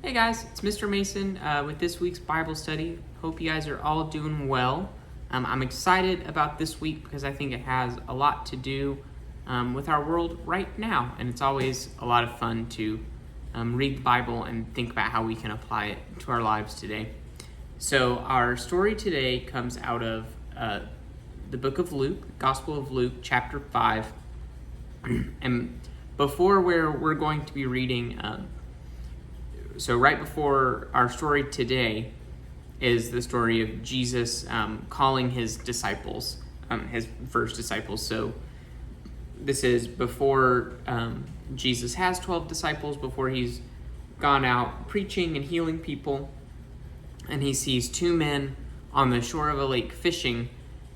Hey guys, it's Mr. Mason with this week's Bible study. Hope you guys are all doing well. I'm excited about this week because I think it has a lot to do with our world right now, and it's always a lot of fun to read the Bible and think about how we can apply it to our lives today. So our story today comes out of the book of Luke, Gospel of Luke, chapter 5. And before where we're going to be reading, so right before our story today is the story of Jesus calling his disciples, his first disciples. So this is before Jesus has 12 disciples, before he's gone out preaching and healing people. And he sees two men on the shore of a lake fishing,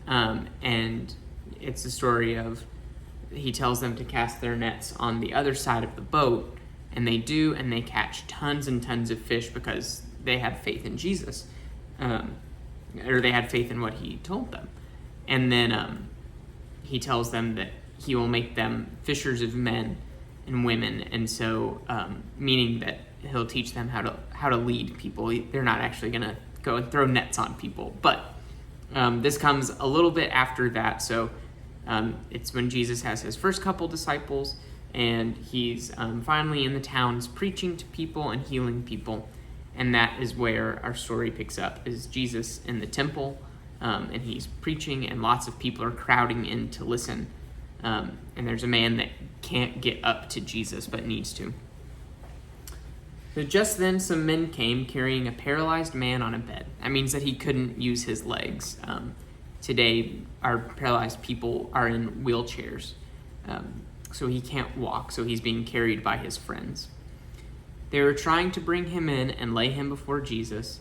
and it's the story of he tells them to cast their nets on the other side of the boat, and they do, and they catch tons and tons of fish because they had faith in Jesus, or they had faith in what he told them. And then he tells them that he will make them fishers of men and women, and so meaning that he'll teach them how to lead people. They're not actually going to go and throw nets on people, but this comes a little bit after that. So it's when Jesus has his first couple disciples, and he's finally in the towns preaching to people and healing people. And that is where our story picks up, is Jesus in the temple, and he's preaching, and lots of people are crowding in to listen. And there's a man that can't get up to Jesus but needs to. So just then some men came carrying a paralyzed man on a bed. That means that he couldn't use his legs. Today, our paralyzed people are in wheelchairs, so he can't walk, so he's being carried by his friends. They were trying to bring him in and lay him before Jesus,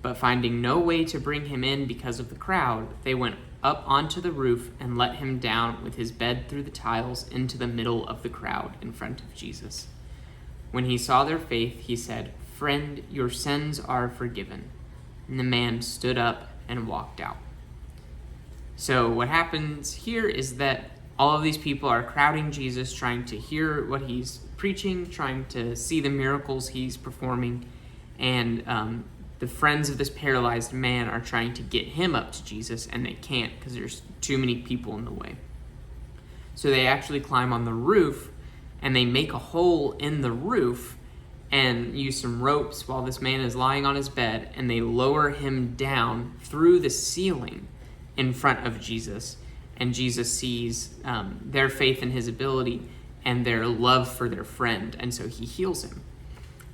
but finding no way to bring him in because of the crowd, they went up onto the roof and let him down with his bed through the tiles into the middle of the crowd in front of Jesus. When he saw their faith, he said, "Friend, your sins are forgiven." And the man stood up and walked out. So what happens here is that all of these people are crowding Jesus, trying to hear what he's preaching, trying to see the miracles he's performing, and the friends of this paralyzed man are trying to get him up to Jesus, and they can't because there's too many people in the way. So they actually climb on the roof, and they make a hole in the roof and use some ropes while this man is lying on his bed, and they lower him down through the ceiling in front of Jesus. And Jesus sees their faith in his ability and their love for their friend, and so he heals him.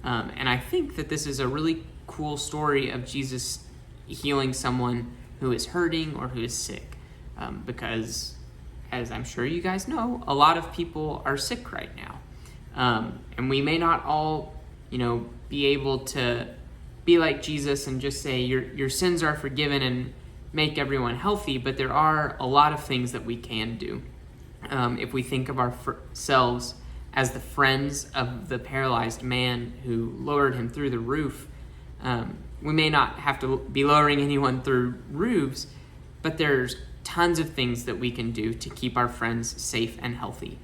And I think that this is a really cool story of Jesus healing someone who is hurting or who is sick, because, as I'm sure you guys know, a lot of people are sick right now. And we may not all, be able to be like Jesus and just say your sins are forgiven and make everyone healthy, but there are a lot of things that we can do. If we think of ourselves as the friends of the paralyzed man who lowered him through the roof, we may not have to be lowering anyone through roofs, but there's tons of things that we can do to keep our friends safe and healthy.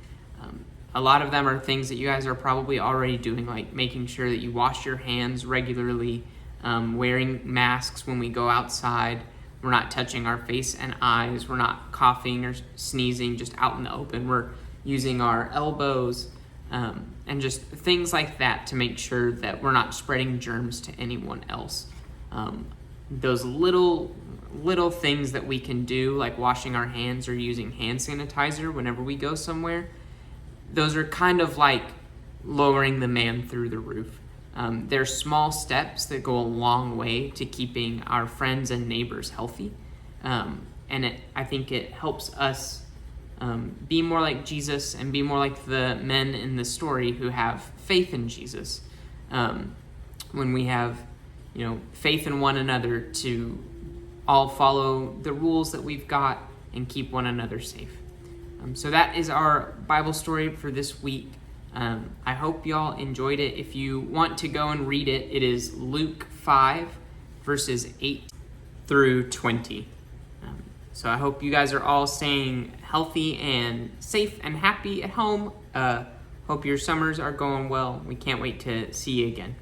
A lot of them are things that you guys are probably already doing, like making sure that you wash your hands regularly, wearing masks when we go outside. We're not touching our face and eyes. We're not coughing or sneezing just out in the open. We're using our elbows, and just things like that to make sure that we're not spreading germs to anyone else. Those little things that we can do, like washing our hands or using hand sanitizer whenever we go somewhere, those are kind of like lowering the man through the roof. They're small steps that go a long way to keeping our friends and neighbors healthy. And I think it helps us be more like Jesus and be more like the men in the story who have faith in Jesus. When we have, faith in one another to all follow the rules that we've got and keep one another safe. So that is our Bible story for this week. I hope y'all enjoyed it. If you want to go and read it, it is Luke 5, verses 8 through 20. So I hope you guys are all staying healthy and safe and happy at home. Hope your summers are going well. We can't wait to see you again.